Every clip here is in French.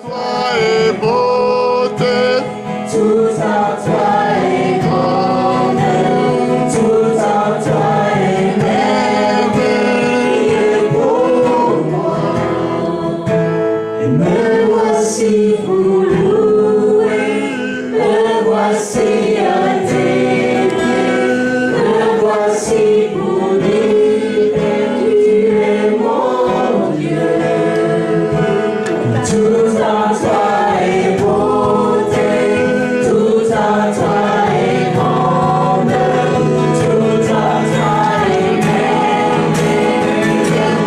Toi est beauté, tout à toi est grande, tout à toi est merveilleux pour moi. Et me voici pour louer, me voici à t'aimer, me voici pour dire que tu es mon Dieu. Tout à toi est beauté, tout à toi est grande, tout à toi est merveilleux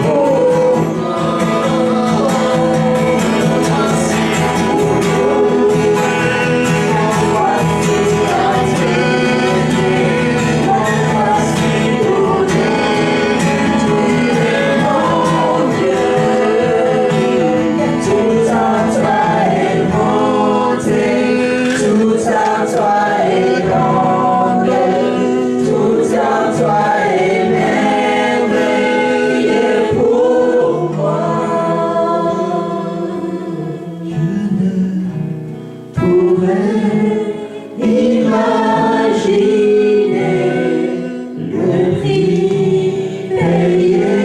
pour moi. Voici pour louer, voici à t'aimer, voici pour dire que tu es mon Dieu. Tout à toi est beauté, tout à toi est grande, tout à toi est merveilleux pour moi. Je ne pouvais imaginer le prix payé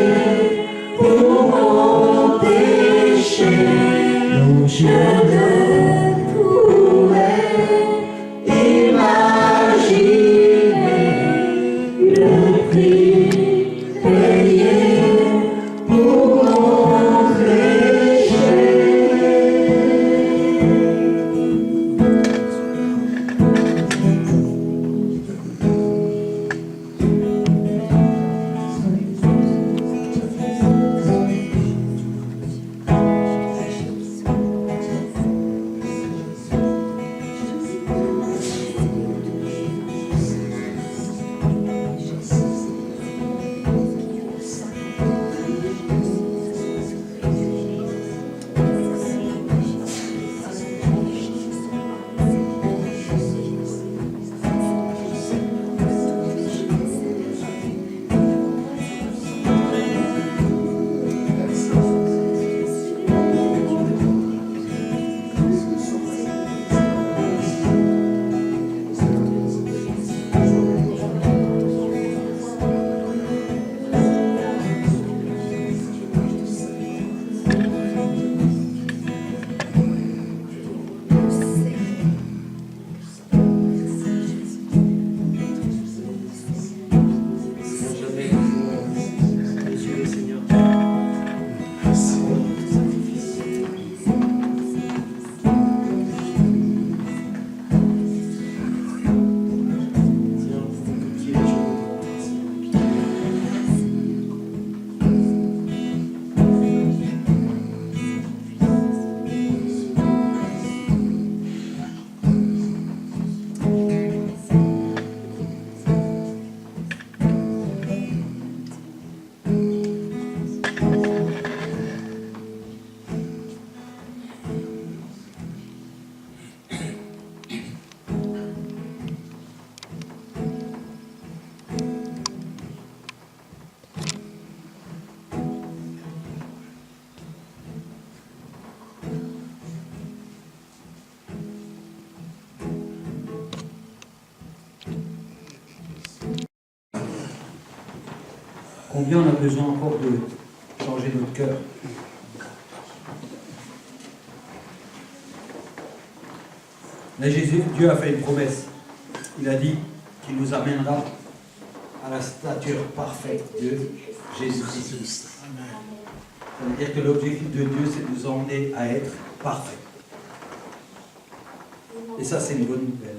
pour mon péché. Je ne pouvais imaginer le prix payé pour mon péché. Combien on a besoin encore de changer notre cœur? Mais Dieu a fait une promesse. Il a dit qu'il nous amènera à la stature parfaite de Jésus-Christ. Ça veut dire que l'objectif de Dieu, c'est de nous emmener à être parfaits. Et ça, c'est une bonne nouvelle.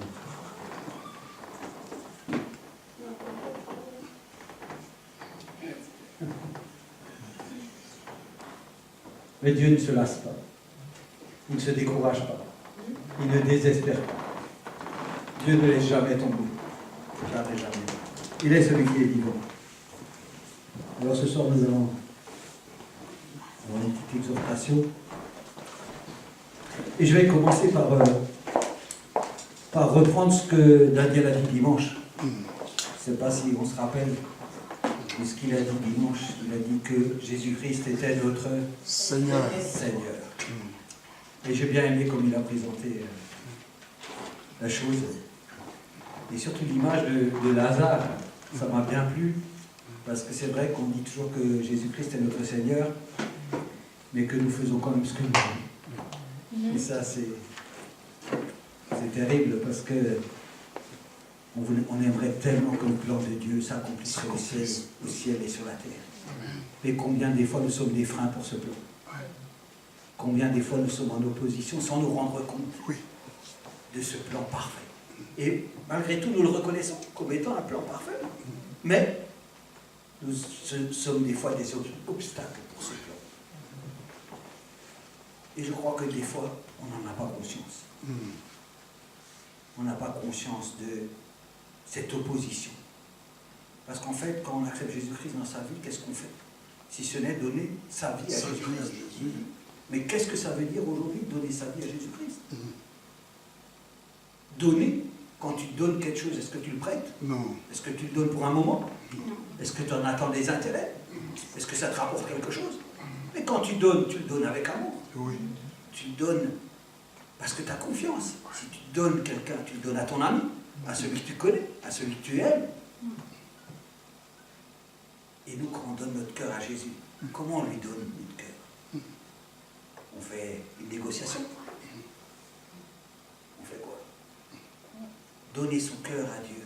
Mais Dieu ne se lasse pas. Il ne se décourage pas. Il ne désespère pas. Dieu ne laisse jamais tomber. Jamais, jamais. Il est celui qui est vivant. Alors ce soir, nous allons avoir une petite exhortation. Et je vais commencer par reprendre ce que Daniel a dit dimanche. Je ne sais pas si on se rappelle de ce qu'il a dit dimanche. Il a dit que Jésus-Christ était notre Seigneur. Et j'ai bien aimé comme il a présenté la chose. Et surtout l'image de Lazare, ça m'a bien plu. Parce que c'est vrai qu'on dit toujours que Jésus-Christ est notre Seigneur, mais que nous faisons quand même ce que nous voulons. Et ça, c'est terrible parce que on aimerait tellement que le plan de Dieu s'accomplisse au ciel et sur la terre. Mais combien des fois nous sommes des freins pour ce plan? Combien des fois nous sommes en opposition sans nous rendre compte de ce plan parfait? Et malgré tout, nous le reconnaissons comme étant un plan parfait. Mais nous sommes des fois des obstacles pour ce plan. Et je crois que des fois, on n'en a pas conscience. On n'a pas conscience de cette opposition. Parce qu'en fait, quand on accepte Jésus-Christ dans sa vie, qu'est-ce qu'on fait? Si ce n'est donner sa vie à Jésus-Christ. Mais qu'est-ce que ça veut dire aujourd'hui, donner sa vie à Jésus-Christ? Donner, quand tu donnes quelque chose, est-ce que tu le prêtes? Non. Est-ce que tu le donnes pour un moment? Est-ce que tu en attends des intérêts? Est-ce que ça te rapporte quelque chose? Mais quand tu le donnes avec amour. Oui. Tu le donnes parce que tu as confiance. Si tu donnes quelqu'un, tu le donnes à ton ami, à celui que tu connais, à celui que tu aimes. Et nous, quand on donne notre cœur à Jésus, comment on lui donne notre cœur? On fait une négociation? On fait quoi? Donner son cœur à Dieu,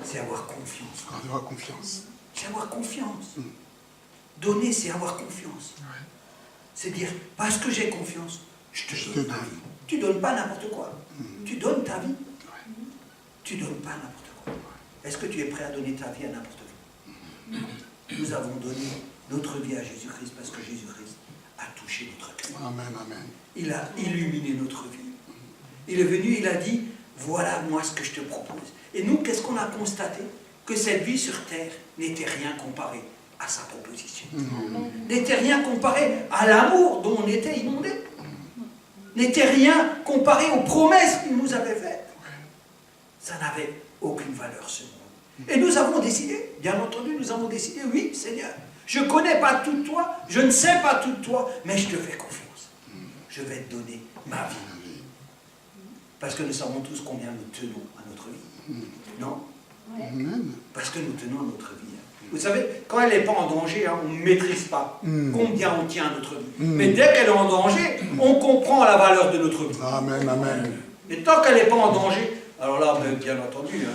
c'est avoir confiance. Avoir confiance. C'est avoir confiance. Donner, c'est avoir confiance. C'est dire, parce que j'ai confiance, je te donne ma vie. Tu ne donnes pas n'importe quoi. Tu donnes ta vie. Tu ne donnes pas n'importe quoi. Est-ce que tu es prêt à donner ta vie à n'importe qui? Nous avons donné notre vie à Jésus-Christ parce que Jésus-Christ a touché notre cœur. Amen, amen. Il a illuminé notre vie. Il est venu, il a dit, voilà moi ce que je te propose. Et nous, qu'est-ce qu'on a constaté? Que cette vie sur terre n'était rien comparé à sa proposition. N'était rien comparé à l'amour dont on était inondé. N'était rien comparé aux promesses qu'il nous avait faites. Ça n'avait aucune valeur ce monde. Et nous avons décidé, bien entendu, nous avons décidé, oui, Seigneur, je ne connais pas tout de toi, je ne sais pas tout de toi, mais je te fais confiance. Je vais te donner ma vie. Parce que nous savons tous combien nous tenons à notre vie. Non? Parce que nous tenons à notre vie. Vous savez, quand elle n'est pas en danger, on ne maîtrise pas combien on tient à notre vie. Mais dès qu'elle est en danger, on comprend la valeur de notre vie. Amen, amen. Mais tant qu'elle n'est pas en danger, alors là, bien entendu,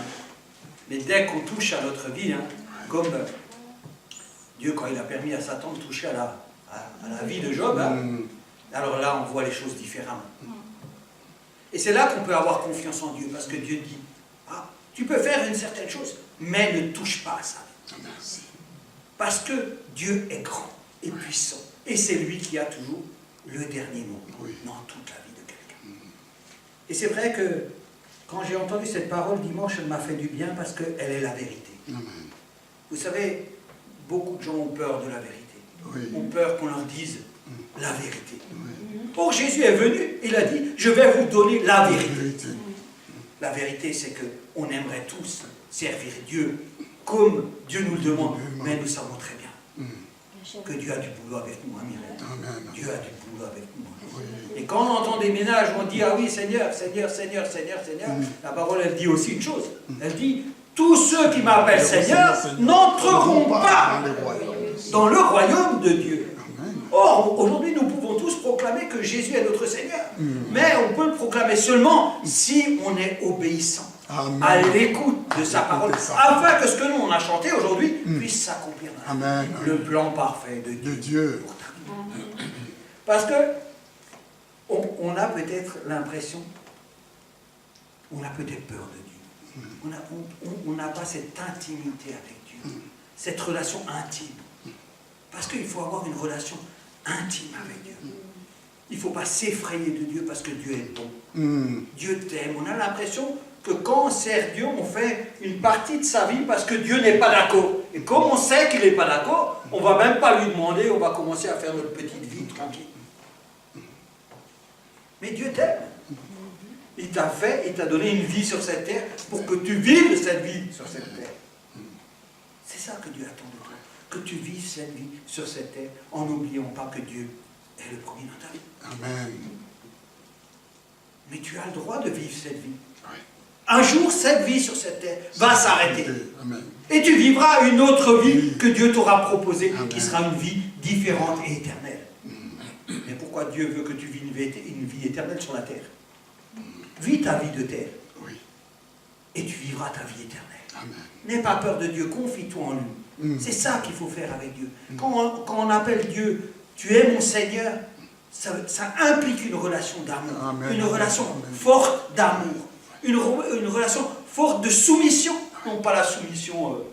mais dès qu'on touche à notre vie, comme Dieu, quand il a permis à Satan de toucher à la vie de Job, alors là, on voit les choses différemment. Et c'est là qu'on peut avoir confiance en Dieu, parce que Dieu dit, tu peux faire une certaine chose, mais ne touche pas à ça. Merci. Parce que Dieu est grand et puissant. Et c'est lui qui a toujours le dernier mot dans toute la vie de quelqu'un. Et c'est vrai que quand j'ai entendu cette parole dimanche, elle m'a fait du bien parce qu'elle est la vérité. Amen. Vous savez, beaucoup de gens ont peur de la vérité. Ont peur qu'on leur dise la vérité. Or, Jésus est venu, il a dit, je vais vous donner la vérité. La vérité, c'est qu'on aimerait tous servir Dieu comme Dieu nous le demande. Mais nous savons très bien que Dieu a du boulot avec nous, Mireille. Dieu a du boulot avec nous. Et quand on entend des ménages où on dit, ah oui, Seigneur, Seigneur, Seigneur, Seigneur, Seigneur, la parole, elle dit aussi une chose. Elle dit, tous ceux qui m'appellent Seigneur n'entreront pas dans le royaume de Dieu. Or, aujourd'hui, nous pouvons tous proclamer que Jésus est notre Seigneur. Mais on peut le proclamer seulement si on est obéissant, à l'écoute de sa parole, afin que ce que nous, on a chanté aujourd'hui, puisse s'accomplir dans le plan parfait de Dieu. Pour ta vie. Parce que on a peut-être l'impression, on a peut-être peur de Dieu. On n'a pas cette intimité avec Dieu, cette relation intime. Parce qu'il faut avoir une relation intime avec Dieu. Il ne faut pas s'effrayer de Dieu parce que Dieu est bon. Dieu t'aime. On a l'impression que quand on sert Dieu, on fait une partie de sa vie parce que Dieu n'est pas d'accord. Et comme on sait qu'il n'est pas d'accord, on ne va même pas lui demander, on va commencer à faire notre petite vie tranquille. Mais Dieu t'aime. Il t'a fait, il t'a donné une vie sur cette terre pour que tu vives cette vie sur cette terre. C'est ça que Dieu attend de toi. Que tu vives cette vie sur cette terre en n'oubliant pas que Dieu est le premier dans ta vie. Amen. Mais tu as le droit de vivre cette vie. Oui. Un jour, cette vie sur cette terre va s'arrêter. Amen. Et tu vivras une autre vie Oui. que Dieu t'aura proposée, Amen. qui sera une vie différente et éternelle. Mais pourquoi Dieu veut que tu vives une vie éternelle sur la terre? Vis ta vie de terre. Oui. Et tu vivras ta vie éternelle. Amen. N'aie pas peur de Dieu, confie-toi en lui. C'est ça qu'il faut faire avec Dieu. Quand on appelle Dieu, tu es mon Seigneur, ça implique une relation d'amour. Amen. Une relation Amen. forte d'amour. Une relation forte de soumission. Non pas la soumission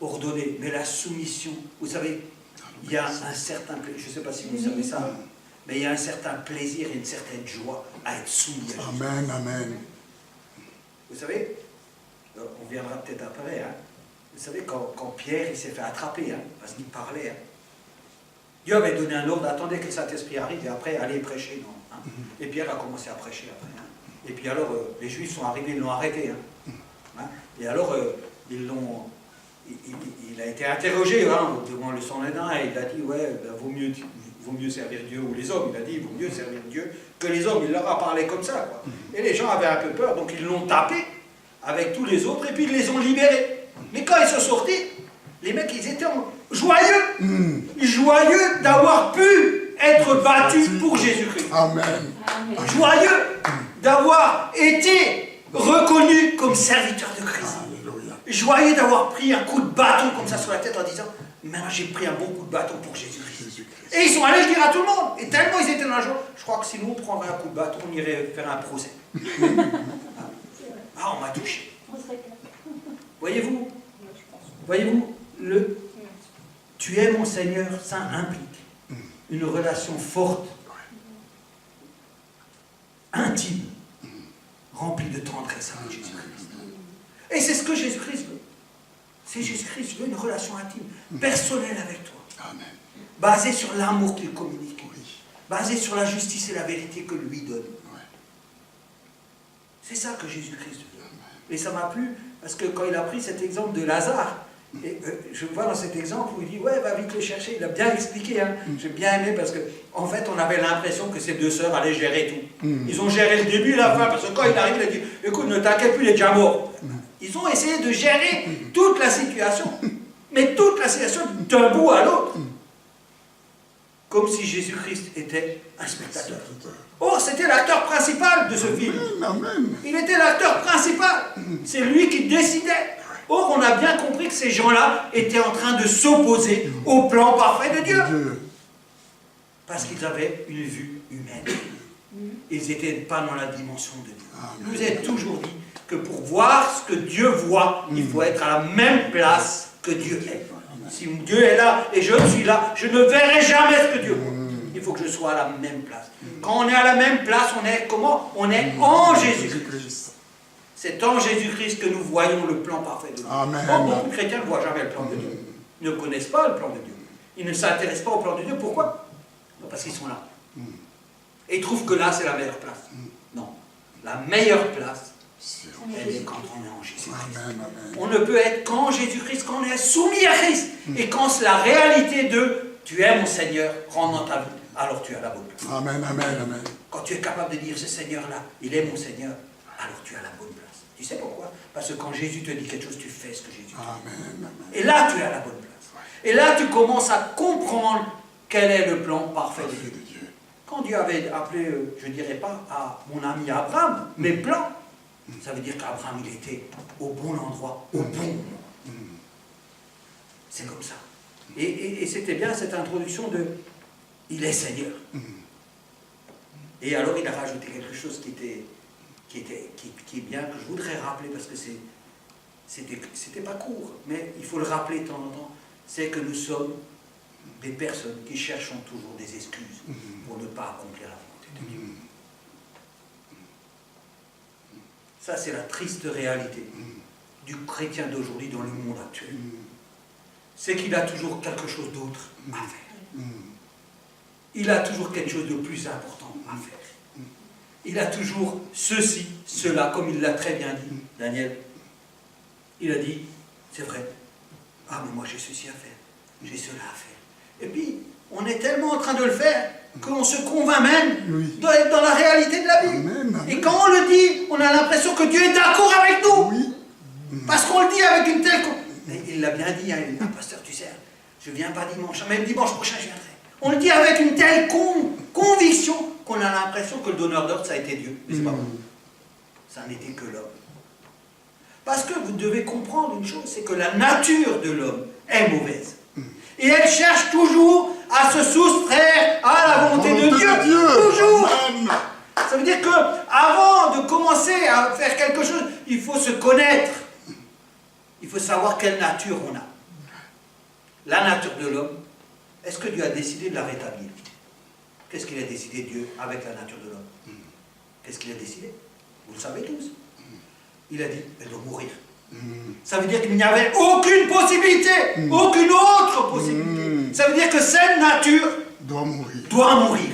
ordonnée, mais la soumission. Vous savez, il y a un certain plaisir, je ne sais pas si vous savez ça, mais il y a un certain plaisir et une certaine joie à être soumis à Jésus. Amen. Amen. Vous savez, on viendra peut-être après, hein. Vous savez, quand Pierre il s'est fait attraper, hein, parce qu'il parlait, hein, Dieu avait donné un ordre, attendez que le Saint-Esprit arrive et après allez prêcher. Non, hein. Et Pierre a commencé à prêcher après. Hein. Et puis alors, les Juifs sont arrivés, ils l'ont arrêté. Hein. Hein. Et alors, il a été interrogé hein, devant le Sanhédrin et il a dit, ouais, ben, vaut mieux servir Dieu ou les hommes. Il a dit, il vaut mieux servir Dieu que les hommes. Il leur a parlé comme ça. Quoi. Et les gens avaient un peu peur, donc ils l'ont tapé avec tous les autres et puis ils les ont libérés. Mais quand ils sont sortis, les mecs, ils étaient joyeux. Joyeux d'avoir pu être battus pour Jésus-Christ. Amen. Joyeux d'avoir été reconnus comme serviteurs de Christ. Alléluia. Joyeux d'avoir pris un coup de bâton comme ça sur la tête en disant « Maintenant, j'ai pris un bon coup de bâton pour Jésus-Christ. » Jésus-Christ. Et ils sont allés le dire à tout le monde. Et tellement ils étaient dans la joie. Je crois que si nous, on prendrait un coup de bâton, on irait faire un procès. Ah, on m'a touché. Voyez-vous, tu es mon Seigneur, ça implique une relation forte, intime, remplie de tendresse avec Jésus-Christ. Et c'est ce que Jésus-Christ veut. C'est Jésus-Christ veut une relation intime, personnelle avec toi, Amen. basée sur l'amour qu'il communique, Oui. basée sur la justice et la vérité que lui donne. Ouais. C'est ça que Jésus-Christ veut. Et ça m'a plu, parce que quand il a pris cet exemple de Lazare, et, je vois dans cet exemple où il dit, ouais, va vite le chercher, il a bien expliqué, hein. J'ai bien aimé, parce que en fait, on avait l'impression que ces deux sœurs allaient gérer tout. Ils ont géré le début et la fin, parce que quand il arrive, il a dit, écoute, ne t'inquiète plus, il est déjà mort. Ils ont essayé de gérer toute la situation, mais toute la situation d'un bout à l'autre, comme si Jésus-Christ était un spectateur. Or, c'était l'acteur principal de ce film. Amen. Il était l'acteur principal. C'est lui qui décidait. Or, on a bien compris que ces gens-là étaient en train de s'opposer au plan parfait de Dieu. Parce qu'ils avaient une vue humaine. Ils n'étaient pas dans la dimension de Dieu. Je vous ai toujours dit que pour voir ce que Dieu voit, il faut être à la même place que Dieu est. Si Dieu est là et je suis là, je ne verrai jamais ce que Dieu voit. Il faut que je sois à la même place. Quand on est à la même place, on est comment? On est en Jésus-Christ. C'est en Jésus-Christ que nous voyons le plan parfait de Dieu. Amen. Or, beaucoup de chrétiens ne voient jamais le plan de Dieu. Ils ne connaissent pas le plan de Dieu. Ils ne s'intéressent pas au plan de Dieu. Pourquoi? Parce qu'ils sont là. Et ils trouvent que là, c'est la meilleure place. Non. La meilleure place, elle est quand on est en Jésus-Christ. Amen. Amen. On ne peut être qu'en Jésus-Christ, quand on est soumis à Christ. Et quand c'est la réalité de « Tu es mon Seigneur, rentre dans ta vie », alors tu as la bonne place. Amen. Amen. Amen. Quand tu es capable de dire « Ce Seigneur-là, il est mon Seigneur », alors tu as la bonne place. Tu sais pourquoi? Parce que quand Jésus te dit quelque chose, tu fais ce que Jésus te dit. Amen. Et là, tu as la bonne place. Et là, tu commences à comprendre quel est le plan parfait de Dieu. Quand Dieu avait appelé, je ne dirais pas à mon ami Abraham, mais plan, ça veut dire qu'Abraham, il était au bon endroit, au bon moment. C'est comme ça. Et c'était bien cette introduction de « Il est Seigneur ». Et alors, il a rajouté quelque chose qui est bien, que je voudrais rappeler, parce que c'était pas court, mais il faut le rappeler de temps en temps, c'est que nous sommes des personnes qui cherchons toujours des excuses pour ne pas accomplir la volonté de Dieu. Ça, c'est la triste réalité du chrétien d'aujourd'hui dans le monde actuel. C'est qu'il a toujours quelque chose d'autre à faire. Il a toujours quelque chose de plus important à faire. Il a toujours ceci, cela, comme il l'a très bien dit, Daniel. Il a dit, c'est vrai, ah mais moi j'ai ceci à faire, j'ai cela à faire. Et puis, on est tellement en train de le faire qu'on se convainc même d'être dans la réalité de la vie. Et quand on le dit, on a l'impression que Dieu est d'accord avec nous. Parce qu'on le dit avec une telle... Mais il l'a bien dit, hein, pasteur, tu sais, je ne viens pas dimanche, même dimanche prochain je viendrai. On le dit avec une telle conviction qu'on a l'impression que le donneur d'ordre, ça a été Dieu. Mais c'est pas vrai. Ça n'était que l'homme. Parce que vous devez comprendre une chose, c'est que la nature de l'homme est mauvaise. Et elle cherche toujours à se soustraire à la volonté de Dieu. Toujours. Ça veut dire qu'avant de commencer à faire quelque chose, il faut se connaître. Il faut savoir quelle nature on a. La nature de l'homme, est-ce que Dieu a décidé de la rétablir? Qu'est-ce qu'il a décidé, Dieu, avec la nature de l'homme? Qu'est-ce qu'il a décidé? Vous le savez tous. Il a dit, elle doit mourir. Ça veut dire qu'il n'y avait aucune possibilité, aucune autre possibilité. Ça veut dire que cette nature doit mourir.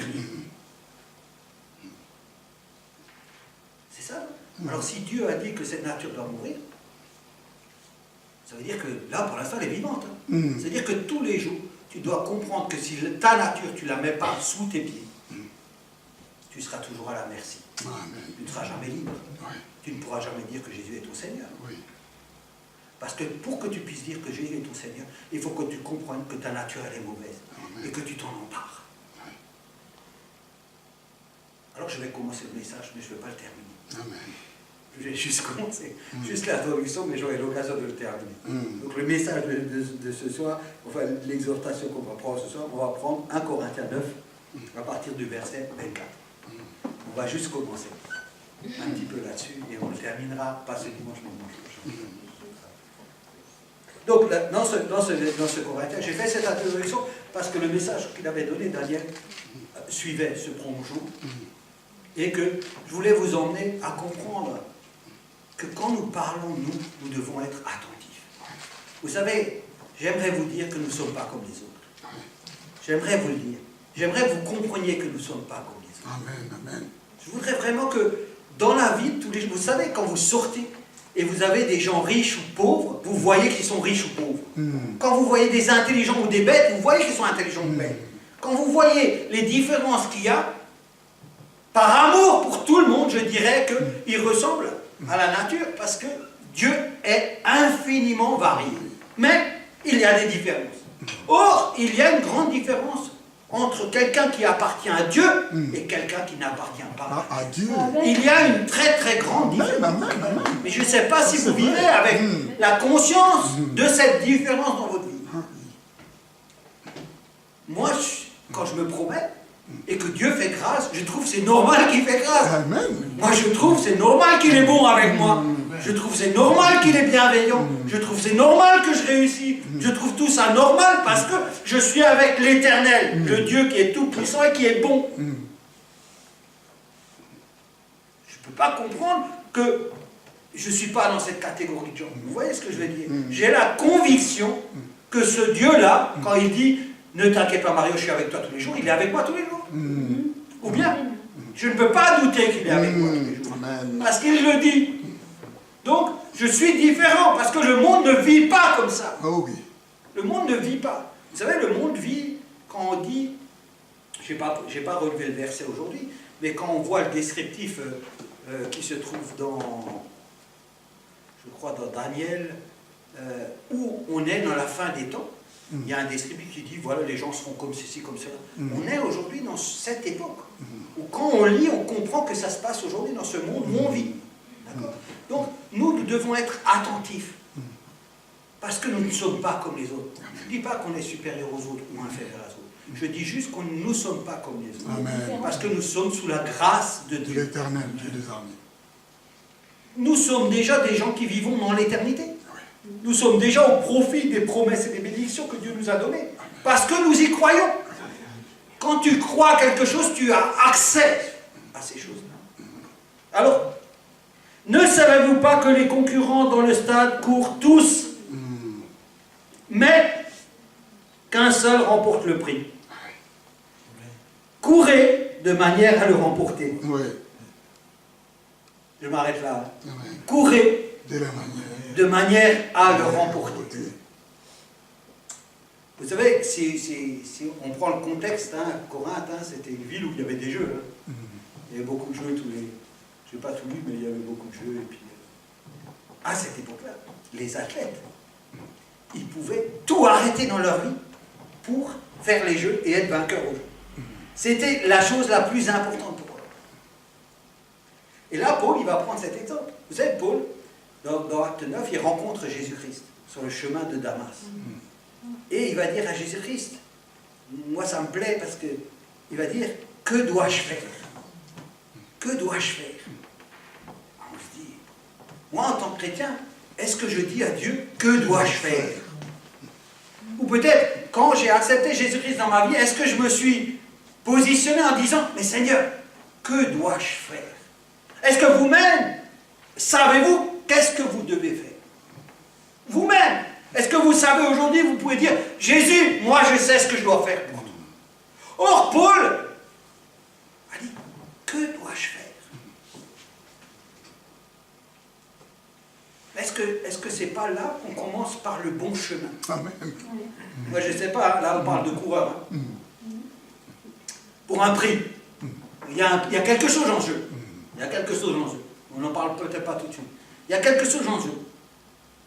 C'est ça. Alors si Dieu a dit que cette nature doit mourir, ça veut dire que là, pour l'instant, elle est vivante. C'est-à-dire que tous les jours, tu dois comprendre que si ta nature, tu ne la mets pas sous tes pieds, tu seras toujours à la merci. Tu ne seras jamais libre. Tu ne pourras jamais dire que Jésus est ton Seigneur. Parce que pour que tu puisses dire que Jésus est ton Seigneur, il faut que tu comprennes que ta nature, elle est mauvaise. Et que tu t'en empares. Alors je vais commencer le message, mais je ne vais pas le terminer. Je vais juste commencer. Juste l'introduction, mais j'aurai l'occasion de le terminer. Donc le message de ce soir, enfin l'exhortation qu'on va prendre ce soir, on va prendre 1 Corinthiens 9, à partir du verset 24. On va juste commencer un petit peu là-dessus, et on le terminera, pas ce dimanche, mais dimanche prochain. Donc, dans ce Corinthien, j'ai fait cette introduction parce que le message qu'il avait donné, Daniel, suivait ce prolongement, et que je voulais vous emmener à comprendre que quand nous parlons, nous devons être attentifs. Vous savez, j'aimerais vous dire que nous ne sommes pas comme les autres. J'aimerais vous le dire. J'aimerais que vous compreniez que nous ne sommes pas comme les autres. Amen. Je voudrais vraiment que dans la vie de tous les jours, vous savez, quand vous sortez, et vous avez des gens riches ou pauvres, vous voyez qu'ils sont riches ou pauvres. Quand vous voyez des intelligents ou des bêtes, vous voyez qu'ils sont intelligents ou bêtes. Quand vous voyez les différences qu'il y a, par amour pour tout le monde, je dirais qu'ils ressemblent à la nature, parce que Dieu est infiniment varié. Mais il y a des différences. Or, il y a une grande différence entre quelqu'un qui appartient à Dieu et quelqu'un qui n'appartient pas À Dieu. Il y a une très très grande différence. Mais je ne sais pas si vous vivez avec la conscience de cette différence dans votre vie. Moi, quand je me promets et que Dieu fait grâce, je trouve que c'est normal qu'il fait grâce. Moi, je trouve que c'est normal qu'il est bon avec moi. Je trouve que c'est normal qu'il est bienveillant. Je trouve que c'est normal que je réussis. Je trouve tout ça normal parce que je suis avec l'Éternel, le Dieu qui est tout puissant et qui est bon. Je ne peux pas comprendre que je ne suis pas dans cette catégorie de gens. Vous voyez ce que je veux dire? J'ai la conviction que ce Dieu-là, quand il dit « Ne t'inquiète pas Mario, je suis avec toi tous les jours », il est avec moi tous les jours. Ou bien, je ne peux pas douter qu'il est avec moi tous les jours. Parce qu'il le dit. Donc, je suis différent, parce que le monde ne vit pas comme ça. Le monde ne vit pas. Vous savez, le monde vit, quand on dit, je n'ai pas relevé le verset aujourd'hui, mais quand on voit le descriptif qui se trouve dans, je crois dans Daniel, où on est dans la fin des temps, il y a un descriptif qui dit, voilà, les gens seront comme ceci, comme cela. On est aujourd'hui dans cette époque, où quand on lit, on comprend que ça se passe aujourd'hui dans ce monde où on vit. D'accord ? Donc, nous devons être attentifs. Parce que nous ne sommes pas comme les autres. Je ne dis pas qu'on est supérieur aux autres ou inférieur aux autres. Je dis juste que nous ne sommes pas comme les autres. Amen. Parce que nous sommes sous la grâce de Dieu. L'Éternel, Dieu des armées. Nous sommes déjà des gens qui vivons dans l'éternité. Nous sommes déjà au profit des promesses et des bénédictions que Dieu nous a données. Parce que nous y croyons. Quand tu crois à quelque chose, tu as accès à ces choses-là. Alors, Ne savez-vous pas que les concurrents dans le stade courent tous, mais qu'un seul remporte le prix? Courez de manière à le remporter. Oui. Je m'arrête là. Oui. Courez De la manière. de manière à le remporter. Vous savez, si on prend le contexte, Corinthe, c'était une ville où il y avait des jeux. Il y avait beaucoup de jeux tous les... Je ne sais pas tout lu, mais il y avait beaucoup de jeux. Et puis, à cette époque-là, les athlètes, ils pouvaient tout arrêter dans leur vie pour faire les jeux et être vainqueurs aux jeux. C'était la chose la plus importante pour eux. Et là, Paul, il va prendre cet exemple. Vous savez, Paul, dans Acte 9, il rencontre Jésus-Christ sur le chemin de Damas. Et il va dire à Jésus-Christ, moi ça me plaît parce que il va dire, que dois-je faire? Que dois-je faire? Alors on se dit, moi en tant que chrétien, est-ce que je dis à Dieu, que dois-je faire? Ou peut-être, quand j'ai accepté Jésus-Christ dans ma vie, est-ce que je me suis positionné en disant, mais Seigneur, que dois-je faire? Est-ce que vous-même, savez-vous qu'est-ce que vous devez faire? Vous-même, est-ce que vous savez aujourd'hui, vous pouvez dire, Jésus, moi je sais ce que je dois faire pour toi. Or, Paul a dit, que dois-je faire? Est-ce que c'est pas là qu'on commence par le bon chemin? Amen. Moi je ne sais pas, là on parle de coureur. Pour un prix, il y a quelque chose en jeu. Il y a quelque chose en jeu. On n'en parle peut-être pas tout de suite. Il y a quelque chose en jeu.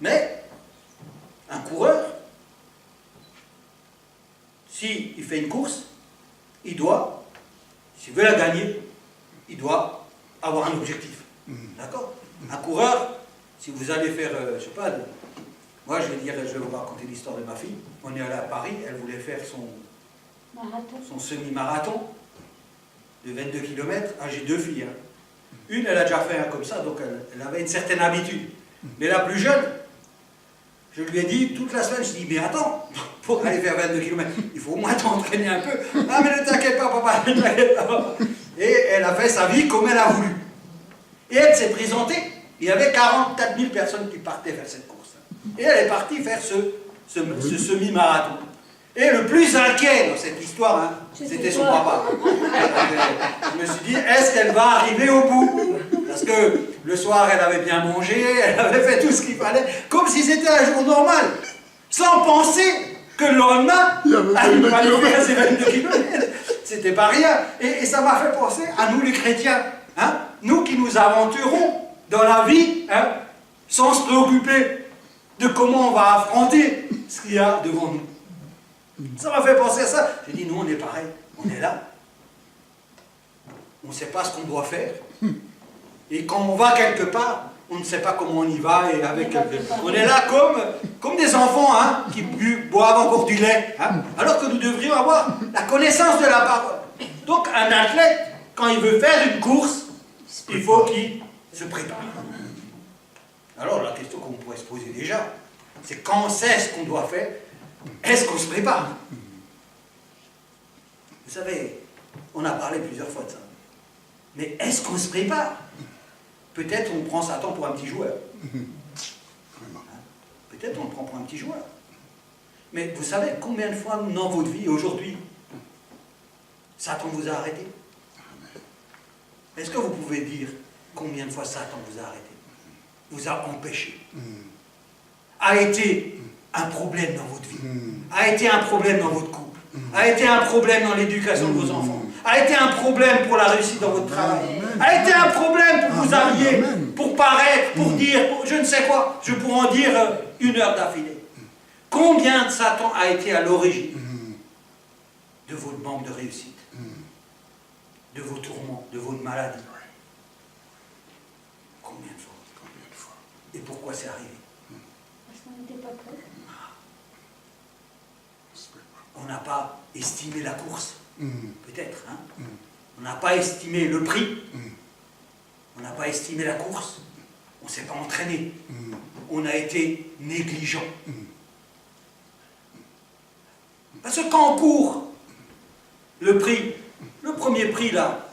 Mais, un coureur, s'il fait une course, il doit, s'il veut la gagner, il doit avoir un objectif. D'accord? Un coureur, si vous allez faire, je ne sais pas, moi je vais vous raconter l'histoire de ma fille. On est allé à Paris, elle voulait faire son semi-marathon de 22 km. Ah, j'ai deux filles. Une, elle a déjà fait un comme ça, donc elle avait une certaine habitude. Mais la plus jeune, je lui ai dit toute la semaine, je lui ai dit, mais attends, pour aller faire 22 km, il faut au moins t'entraîner un peu. Ah, mais ne t'inquiète pas, papa, ne t'inquiète pas, papa. Et elle a fait sa vie comme elle a voulu. Et elle s'est présentée, il y avait 44 000 personnes qui partaient faire cette course. Et elle est partie faire ce semi-marathon. Et le plus inquiet dans cette histoire, c'était son papa. Je me suis dit, est-ce qu'elle va arriver au bout? Parce que le soir, elle avait bien mangé, elle avait fait tout ce qu'il fallait, comme si c'était un jour normal, sans penser que le lendemain, elle allait faire ses 22 km. C'était pas rien. Et ça m'a fait penser à nous les chrétiens, nous qui nous aventurons dans la vie, sans se préoccuper de comment on va affronter ce qu'il y a devant nous. Ça m'a fait penser à ça. J'ai dit, nous on est pareil, on est là. On ne sait pas ce qu'on doit faire. Et quand on va quelque part, on ne sait pas comment on y va. Et avec, on est là comme des enfants qui boivent encore du lait. Alors que nous devrions avoir la connaissance de la parole. Donc un athlète, quand il veut faire une course, il faut qu'il se prépare. Alors la question qu'on pourrait se poser déjà, c'est quand on sait ce qu'on doit faire, est-ce qu'on se prépare? Vous savez, on a parlé plusieurs fois de ça. Mais est-ce qu'on se prépare? Peut-être on prend Satan pour un petit joueur. Peut-être on le prend pour un petit joueur. Mais vous savez combien de fois dans votre vie, aujourd'hui, Satan vous a arrêté? Est-ce que vous pouvez dire combien de fois Satan vous a arrêté? Vous a empêché? A été un problème dans votre vie, a été un problème dans votre couple, a été un problème dans l'éducation de vos enfants, a été un problème pour la réussite dans votre travail, a été un problème pour vous habiller, pour paraître, pour dire, je ne sais quoi, je pourrais en dire 1 heure d'affilée. Combien de Satan a été à l'origine de votre manque de réussite, de vos tourments, de votre maladie? Combien de fois? Et pourquoi c'est arrivé? Parce qu'on n'était pas prêts. On n'a pas estimé la course, peut-être. On n'a pas estimé le prix. On n'a pas estimé la course. On ne s'est pas entraîné. On a été négligent. Parce que quand on court, le prix, le premier prix là,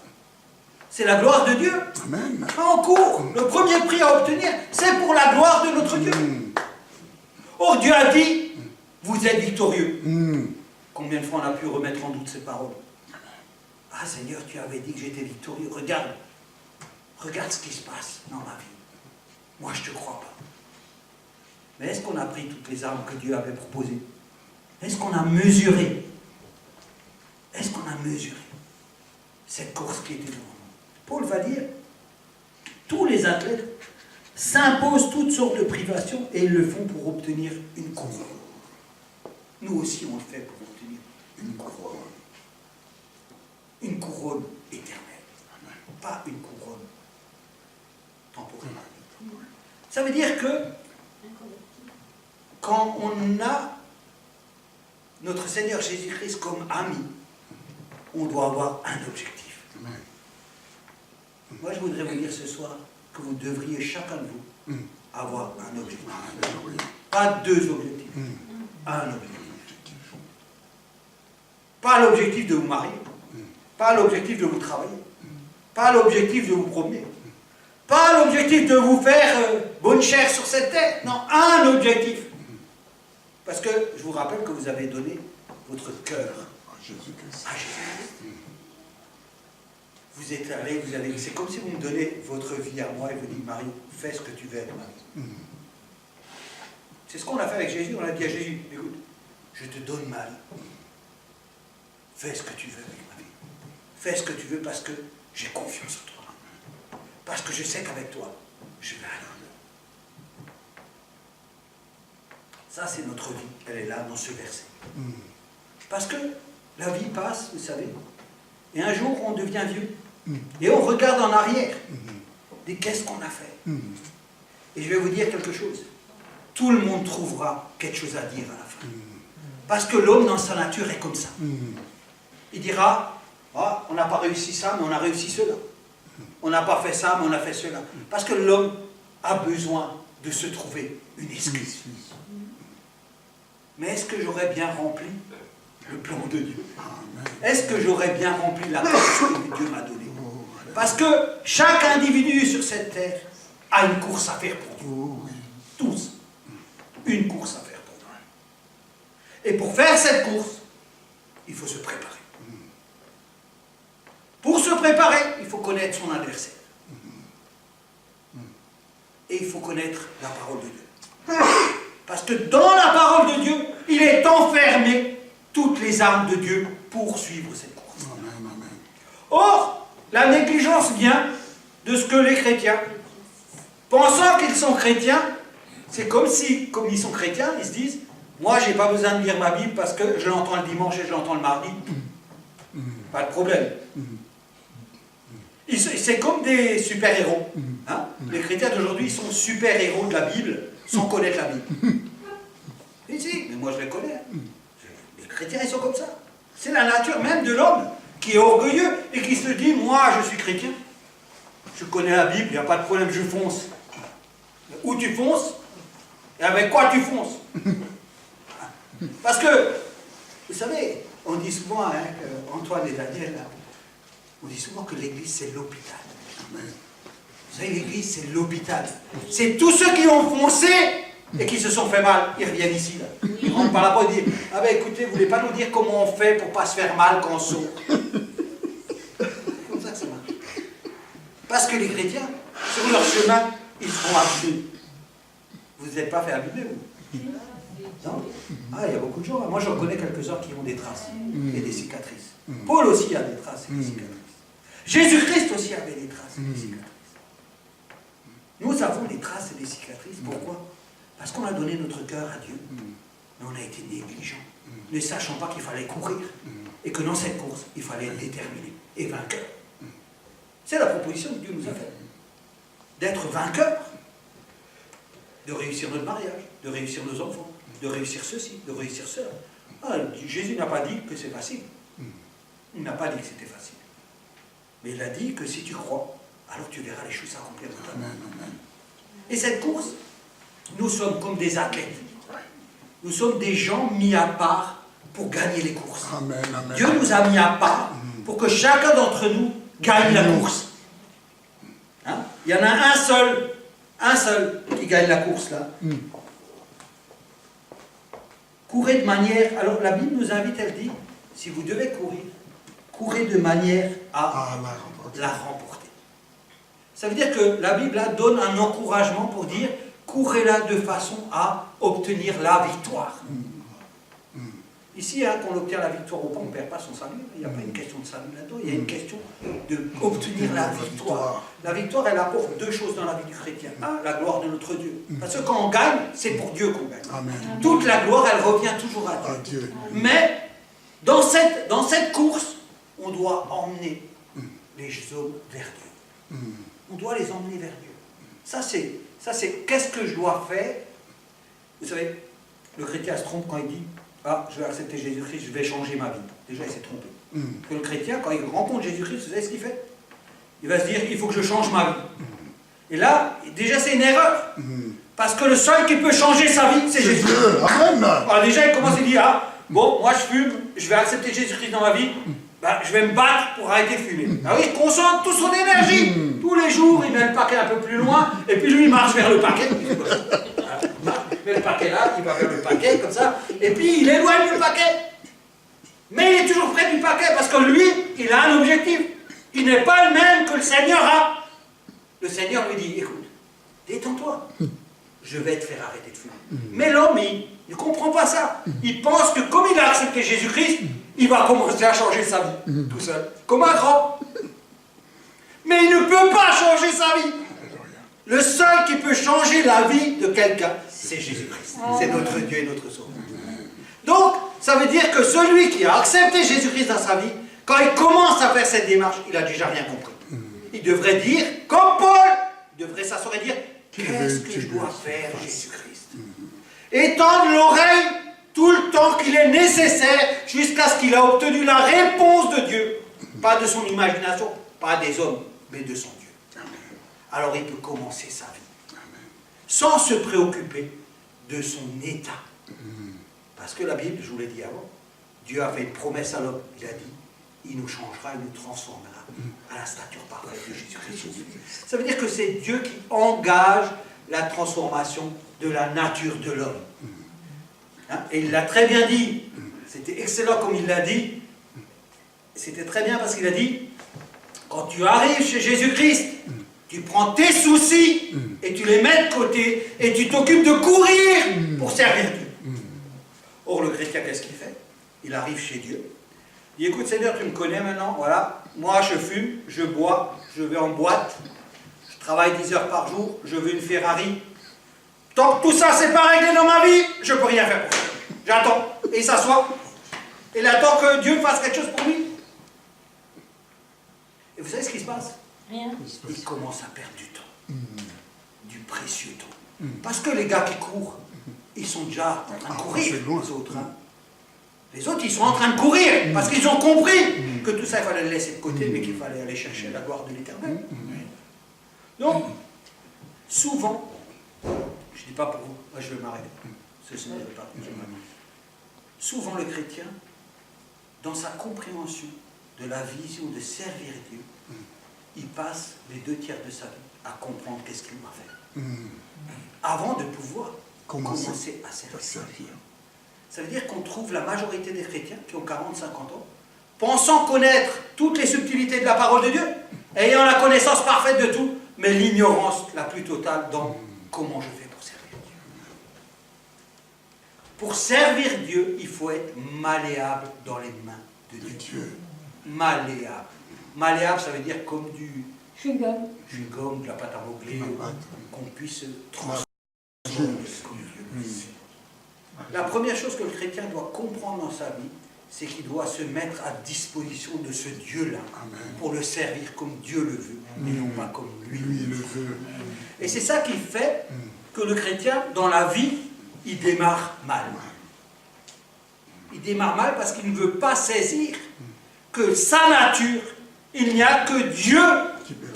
c'est la gloire de Dieu. Amen. En cours, le premier prix à obtenir, c'est pour la gloire de notre Dieu. Or, Dieu a dit, vous êtes victorieux. Combien de fois on a pu remettre en doute ces paroles? Ah Seigneur, tu avais dit que j'étais victorieux. Regarde ce qui se passe dans ma vie. Moi, je ne te crois pas. Mais est-ce qu'on a pris toutes les armes que Dieu avait proposées? Est-ce qu'on a mesuré? Est-ce qu'on a mesuré cette course qui était devant nous? Paul va dire, tous les athlètes s'imposent toutes sortes de privations et ils le font pour obtenir une couronne. Nous aussi, on le fait pour obtenir une couronne. Une couronne éternelle. Pas une couronne temporaire. Ça veut dire que quand on a notre Seigneur Jésus-Christ comme ami, on doit avoir un objectif. Moi, je voudrais vous dire ce soir que vous devriez, chacun de vous, avoir un objectif. Pas deux objectifs. Un objectif. Pas l'objectif de vous marier. Pas l'objectif de vous travailler. Pas l'objectif de vous promener. Pas l'objectif de vous faire bonne chère sur cette terre. Non, un objectif. Parce que je vous rappelle que vous avez donné votre cœur à Jésus-Christ. Vous êtes allé, c'est comme si vous me donnez votre vie à moi et vous dites, Marie, fais ce que tu veux avec ma vie. C'est ce qu'on a fait avec Jésus. On a dit à Jésus, écoute, je te donne ma vie. Fais ce que tu veux avec ma vie. Fais ce que tu veux parce que j'ai confiance en toi. Parce que je sais qu'avec toi, je vais aller. Ça, c'est notre vie. Elle est là, dans ce verset. Parce que la vie passe, vous savez. Et un jour, on devient vieux. Et on regarde en arrière. Et qu'est-ce qu'on a fait? Et je vais vous dire quelque chose. Tout le monde trouvera quelque chose à dire à la fin. Parce que l'homme, dans sa nature, est comme ça. Il dira, ah, on n'a pas réussi ça, mais on a réussi cela. On n'a pas fait ça, mais on a fait cela. Parce que l'homme a besoin de se trouver une excuse. Mais est-ce que j'aurais bien rempli le plan de Dieu? Est-ce que j'aurais bien rempli la course que Dieu m'a donnée? Parce que chaque individu sur cette terre a une course à faire pour Dieu. Tous. Une course à faire pour Dieu. Et pour faire cette course, il faut se préparer. Pour se préparer, il faut connaître son adversaire. Et il faut connaître la parole de Dieu. Parce que dans la parole de Dieu, il est enfermé toutes les armes de Dieu pour suivre cette course. Or, la négligence vient de ce que les chrétiens, pensant qu'ils sont chrétiens, c'est comme si, comme ils sont chrétiens, ils se disent, moi, je n'ai pas besoin de lire ma Bible parce que je l'entends le dimanche et je l'entends le mardi. Pas de problème. C'est comme des super-héros. Hein? Les chrétiens d'aujourd'hui sont super-héros de la Bible sans connaître la Bible. Et si, mais moi je les connais. Les chrétiens, ils sont comme ça. C'est la nature même de l'homme qui est orgueilleux et qui se dit, moi je suis chrétien. Je connais la Bible, il n'y a pas de problème, je fonce. Où tu fonces et avec quoi tu fonces? Parce que, vous savez, on dit souvent, hein, Antoine et Daniel, là, on dit souvent que l'église c'est l'hôpital. Vous savez, l'église c'est l'hôpital. C'est tous ceux qui ont foncé et qui se sont fait mal, ils reviennent ici. Là. Ils rentrent par la porte et disent, ah ben écoutez, vous ne voulez pas nous dire comment on fait pour ne pas se faire mal quand on saute? C'est comme ça que ça marche. Parce que les chrétiens, sur leur chemin, ils seront abîmés. Vous n'êtes pas fait abîmer, vous? Non? Ah, il y a beaucoup de gens. Moi, j'en connais quelques-uns qui ont des traces et des cicatrices. Paul aussi a des traces et des cicatrices. Jésus-Christ aussi avait des traces et des cicatrices. Nous avons des traces et des cicatrices. Pourquoi? Parce qu'on a donné notre cœur à Dieu, mais on a été négligents, ne sachant pas qu'il fallait courir, et que dans cette course, il fallait être déterminé et vainqueur. C'est la proposition que Dieu nous a faite. D'être vainqueur, de réussir notre mariage, de réussir nos enfants, de réussir ceci, de réussir cela. Ah, Jésus n'a pas dit que c'est facile. Il n'a pas dit que c'était facile. Mais il a dit que si tu crois, alors tu verras les choses s'accomplir. Et cette course, nous sommes comme des athlètes. Nous sommes des gens mis à part pour gagner les courses. Dieu nous a mis à part pour que chacun d'entre nous gagne la course. Il y en a un seul qui gagne la course là. Courez de manière... Alors la Bible nous invite, elle dit, si vous devez courir, courez de manière à la remporter. Ça veut dire que la Bible là, donne un encouragement pour dire, courez-la de façon à obtenir la victoire. Ici, hein, quand on obtient la victoire ou pas, on ne perd pas son salut. Il n'y a pas une question de salut là-dedans, il y a une question d'obtenir la victoire. La victoire, elle apporte deux choses dans la vie du chrétien. Un, la gloire de notre Dieu. Parce que quand on gagne, c'est pour Dieu qu'on gagne. Amen. Toute la gloire, elle revient toujours à Dieu. Mais, dans cette course, on doit emmener les hommes vers Dieu. On doit les emmener vers Dieu. Ça, c'est qu'est-ce que je dois faire? Vous savez, le chrétien se trompe quand il dit ah, je vais accepter Jésus-Christ, je vais changer ma vie. Déjà, il s'est trompé. Parce que le chrétien, quand il rencontre Jésus-Christ, vous savez ce qu'il fait? Il va se dire, il faut que je change ma vie. Et là, déjà, c'est une erreur. Parce que le seul qui peut changer sa vie, c'est Jésus. Amen. Alors déjà, il commence à dire, ah, bon, moi je fume, je vais accepter Jésus-Christ dans ma vie, ben, je vais me battre pour arrêter de fumer. Ah oui, il concentre toute son énergie. Tous les jours, il met le paquet un peu plus loin, et puis lui, il marche vers le paquet. Il met le paquet là, il va vers le paquet, comme ça, et puis il éloigne le paquet. Mais il est toujours près du paquet, parce que lui, il a un objectif. Il n'est pas le même que le Seigneur a. Le Seigneur lui dit, écoute, détends-toi, je vais te faire arrêter de fumer. Mais l'homme, il ne comprend pas ça. Il pense que comme il a accepté Jésus-Christ, il va commencer à changer sa vie, tout seul, comme un grand. Mais il ne peut pas changer sa vie. Le seul qui peut changer la vie de quelqu'un, c'est Jésus-Christ. C'est notre Dieu et notre Sauveur. Donc, ça veut dire que celui qui a accepté Jésus-Christ dans sa vie, quand il commence à faire cette démarche, il a déjà rien compris. Il devrait dire, comme Paul, il devrait s'asseoir et dire, qu'est-ce que je dois faire, Jésus-Christ? Étendre l'oreille tout le temps qu'il est nécessaire jusqu'à ce qu'il a obtenu la réponse de Dieu. Pas de son imagination, pas des hommes, mais de son Dieu. Alors il peut commencer sa vie. Sans se préoccuper de son état. Parce que la Bible, je vous l'ai dit avant, Dieu a fait une promesse à l'homme. Il a dit, il nous changera, il nous transformera à la stature parfaite de Jésus-Christ. Ça veut dire que c'est Dieu qui engage la transformation de la nature de l'homme. Hein? Et il l'a très bien dit. C'était excellent comme il l'a dit. C'était très bien parce qu'il a dit, quand tu arrives chez Jésus-Christ, tu prends tes soucis et tu les mets de côté et tu t'occupes de courir pour servir Dieu. Or, le chrétien, qu'est-ce qu'il fait? Il arrive chez Dieu. Il dit, écoute Seigneur, tu me connais maintenant, voilà, moi je fume, je bois, je vais en boîte, je travaille 10 heures par jour, je veux une Ferrari. Tant que tout ça c'est pas réglé dans ma vie, je ne peux rien faire pour ça. J'attends. Et il s'assoit. Et il attend que Dieu fasse quelque chose pour lui. Et vous savez ce qui se passe? Rien. Il commence à perdre du temps. Du précieux temps. Parce que les gars qui courent, ils sont déjà en train de courir, les autres. Hein. Les autres, ils sont en train de courir, parce qu'ils ont compris que tout ça, il fallait le laisser de côté, mais qu'il fallait aller chercher la gloire de l'Éternel. Donc, souvent, je ne dis pas pour vous, moi je vais m'arrêter. Ce n'est pas pour vous. Souvent, le chrétien, dans sa compréhension de la vision de servir Dieu, il passe les 2 tiers de sa vie à comprendre qu'est-ce qu'il doit faire. Avant de pouvoir commencer à servir. Ça veut dire qu'on trouve la majorité des chrétiens qui ont 40-50 ans, pensant connaître toutes les subtilités de la parole de Dieu, ayant la connaissance parfaite de tout, mais l'ignorance la plus totale dans comment je fais pour servir Dieu. Pour servir Dieu, il faut être malléable dans les mains de Dieu. Malléable. Malléable, ça veut dire comme du chewing-gum, de la pâte à modeler, qu'on puisse transformer comme Dieu. La première chose que le chrétien doit comprendre dans sa vie, c'est qu'il doit se mettre à disposition de ce Dieu-là pour le servir comme Dieu le veut, et non pas comme lui le veut. Et c'est ça qui fait que le chrétien, dans la vie, il démarre mal. Il démarre mal parce qu'il ne veut pas saisir que sa nature, il n'y a que Dieu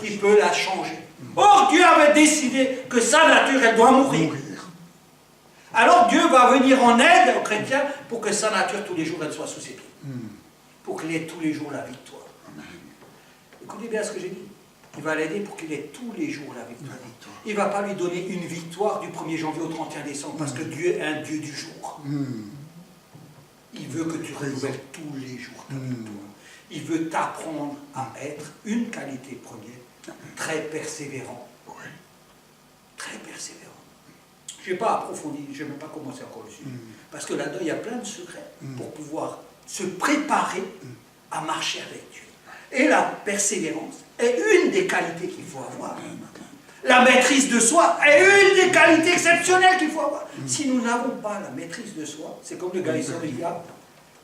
qui peut la changer. Or, Dieu avait décidé que sa nature, elle doit mourir. Alors Dieu va venir en aide aux chrétiens pour que sa nature tous les jours elle soit sous ses pieds. Pour qu'il ait tous les jours la victoire. Écoutez bien ce que j'ai dit. Il va l'aider pour qu'il ait tous les jours la victoire. Il ne va pas lui donner une victoire du 1er janvier au 31 décembre, parce que Dieu est un Dieu du jour. Il veut que tu renouvelles tous les jours ta victoire. Il veut t'apprendre à être une qualité première, très persévérant. Très persévérant. Je n'ai pas approfondi, je n'ai même pas commencé encore le sujet. Parce que là-dedans, il y a plein de secrets pour pouvoir se préparer à marcher avec Dieu. Et la persévérance est une des qualités qu'il faut avoir. La maîtrise de soi est une des qualités exceptionnelles qu'il faut avoir. Si nous n'avons pas la maîtrise de soi, c'est comme le gars, il sort du diable.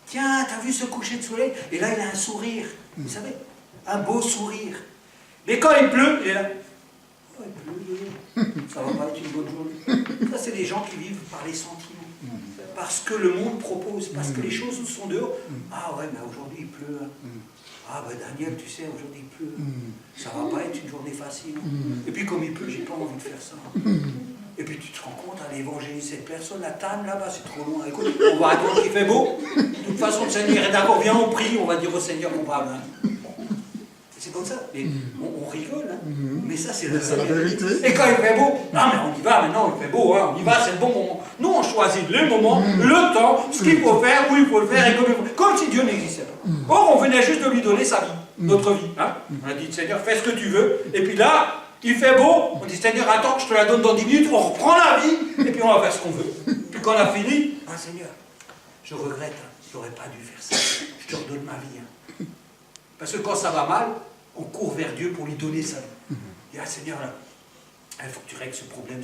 Tiens, t'as vu ce coucher de soleil? Et là, il a un sourire. Vous savez, un beau sourire. Mais quand il pleut, il est là. Oh, il pleut, ça va pas être une bonne journée. Ça, c'est des gens qui vivent par les sentiments. Parce que le monde propose, parce que les choses sont dehors. Ah ouais, mais aujourd'hui il pleut. Ah ben Daniel, tu sais, aujourd'hui il pleut. Ça va pas être une journée facile. Et puis comme il pleut, j'ai pas envie de faire ça. Et puis tu te rends compte, aller évangéliser cette personne, la table là-bas, c'est trop loin. Écoute, on va attendre qu'il fait beau. De toute façon, le Seigneur est d'accord, viens, on prie, on va dire au Seigneur qu'on parle. C'est comme ça. Et on rigole, hein. Mais ça, c'est la vérité. Et quand il fait beau, non mais on y va maintenant, il fait beau, hein, on y va, c'est le bon moment. Nous, on choisit les moments, le temps, ce qu'il faut faire, où il faut le faire, et comme si Dieu n'existait pas. Or, on venait juste de lui donner sa vie, notre vie. Hein. On a dit, Seigneur, fais ce que tu veux. Et puis là, il fait beau, on dit, Seigneur, attends, je te la donne dans 10 minutes, on reprend la vie, et puis on va faire ce qu'on veut. Puis quand on a fini, ah Seigneur, je regrette, hein, je n'aurais pas dû faire ça. Je te redonne ma vie. Hein. Parce que quand ça va mal, on court vers Dieu pour lui donner sa vie. Il dit, ah Seigneur, là, il faut que tu règles ce problème.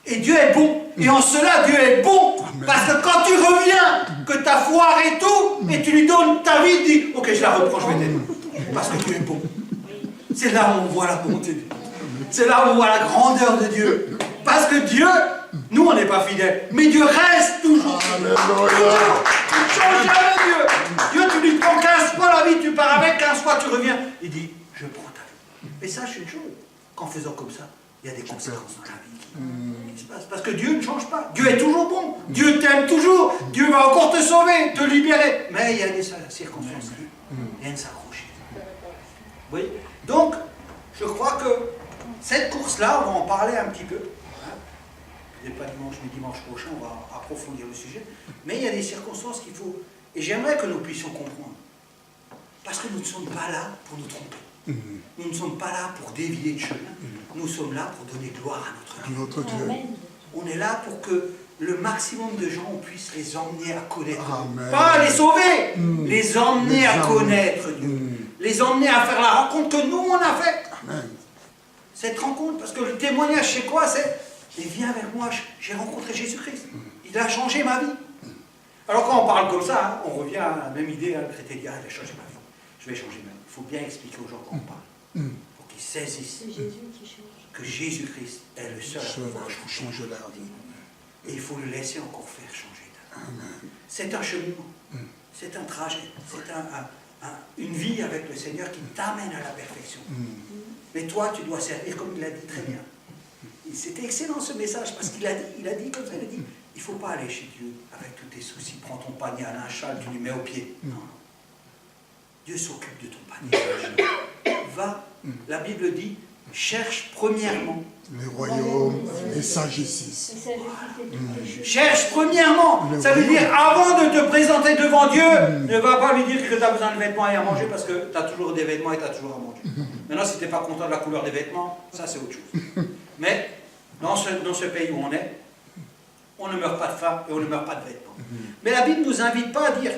Et Dieu est bon. Et en cela, Dieu est bon. Parce que quand tu reviens, que ta foi arrête tout, et tu lui donnes ta vie, tu dis, ok, je la reprends, je vais t'aider. Parce que Dieu est bon. C'est là où on voit la bonté de Dieu. C'est là où on voit la grandeur de Dieu. Parce que Dieu, nous, on n'est pas fidèles. Mais Dieu reste toujours. Alléluia. Tu ne changes jamais Dieu. Dieu, tu lui prends 15 fois la vie, tu pars avec, 15 fois tu reviens. Il dit, je prends ta vie. Mais sache une chose, qu'en faisant comme ça, il y a des conséquences dans la vie qui se passent. Parce que Dieu ne change pas. Dieu est toujours bon. Dieu t'aime toujours. Dieu va encore te sauver, te libérer. Mais il y a des circonstances qui viennent s'accrocher. Vous voyez? Donc, je crois que cette course-là, on va en parler un petit peu. Peut-être pas dimanche, mais dimanche prochain, on va approfondir le sujet. Mais il y a des circonstances qu'il faut... Et j'aimerais que nous puissions comprendre. Parce que nous ne sommes pas là pour nous tromper. Nous ne sommes pas là pour dévier de chemin. Nous sommes là pour donner gloire à notre Dieu. Notre Dieu. On est là pour que le maximum de gens, on puisse les emmener à connaître Dieu. Amen. Pas les sauver, les emmener à connaître Dieu. Les emmener à faire la rencontre que nous, on a faite. Amen. Cette rencontre, parce que le témoignage, c'est quoi? C'est, et viens avec moi, j'ai rencontré Jésus-Christ. Il a changé ma vie. Alors quand on parle comme ça, hein, on revient à la même idée, hein, le chrétien dit, ah, il a changé ma vie. Je vais changer ma vie. Il faut bien expliquer aux gens quand on parle. Pour qu'ils saisissent que Jésus-Christ est le seul à pouvoir changer leur vie. Et il faut le laisser encore faire changer ta vie. C'est un cheminement. C'est un trajet. C'est une vie avec le Seigneur qui t'amène à la perfection. Mais toi, tu dois servir comme il l'a dit très bien. C'était excellent ce message parce qu'il a dit comme ça, il a dit, il ne faut pas aller chez Dieu avec tous tes soucis, prends ton panier à un châle, tu lui mets au pied. Non. Dieu s'occupe de ton panier. Va, la Bible dit, cherche premièrement Le royaume et sa justice. Cherche premièrement. Ça veut dire, avant de te présenter devant Dieu, ne va pas lui dire que tu as besoin de vêtements et à manger parce que tu as toujours des vêtements et tu as toujours à manger. Maintenant, si tu n'es pas content de la couleur des vêtements, ça c'est autre chose. Mais dans ce pays où on est, on ne meurt pas de faim et on ne meurt pas de vêtements. Mais la Bible ne nous invite pas à dire,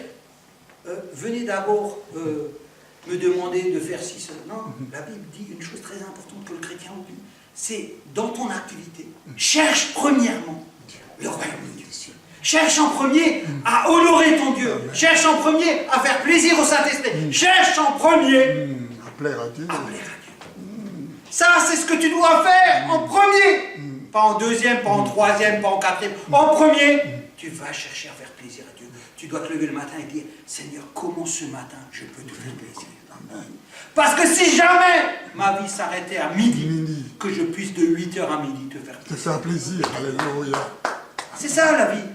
venez d'abord me demander de faire ci, cela. Non, la Bible dit une chose très importante que le chrétien oublie. C'est dans ton activité. Cherche premièrement le royaume de Dieu. Cherche en premier à honorer ton Dieu. Cherche en premier à faire plaisir au Saint-Esprit. Cherche en premier à plaire à Dieu. Ça, c'est ce que tu dois faire en premier. Pas en deuxième, pas en troisième, pas en quatrième. En premier, tu vas chercher à faire plaisir à Dieu. Tu dois te lever le matin et dire, Seigneur, comment ce matin je peux te faire plaisir? Amen. Parce que si jamais ma vie s'arrêtait à midi, que je puisse de 8h à midi te faire plaisir. Te faire plaisir, alléluia. C'est ça la vie.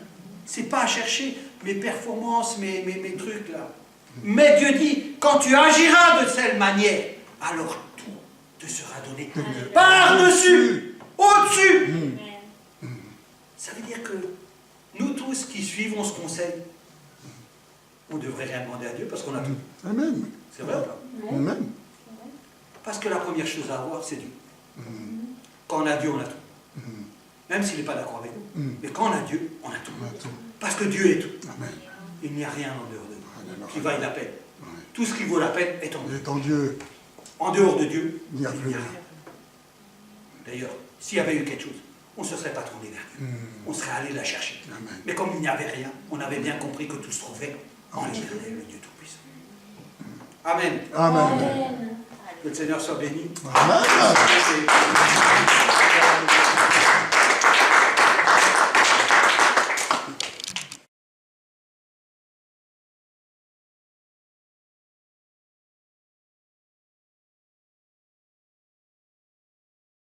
C'est pas à chercher mes performances, mes trucs là. Mais Dieu dit, quand tu agiras de cette manière, alors te sera donné Donné par-dessus, au-dessus. Amen. Ça veut dire que nous tous qui suivons ce conseil, on ne devrait rien demander à Dieu parce qu'on a tout. Amen. C'est vrai ou pas? Amen. Parce que la première chose à avoir, c'est Dieu. Quand on a Dieu, on a tout. Même s'il n'est pas d'accord avec nous. Mais quand on a Dieu, on a tout. On a tout. Parce que Dieu est tout. Amen. Il n'y a rien en dehors de nous Alléluia. qui vaille la peine. Ouais. Tout ce qui vaut la peine est en Dieu. Il est en Dieu. En dehors de Dieu, Il n'y a plus rien. rien. D'ailleurs, s'il y avait eu quelque chose, on ne se serait pas tourné vers Dieu. On serait allé la chercher. Amen. Mais comme il n'y avait rien, on avait bien compris que tout se trouvait en l'Éternel, le Dieu Tout-Puissant. Amen. Amen. Amen. Que le Seigneur soit béni. Amen. Et-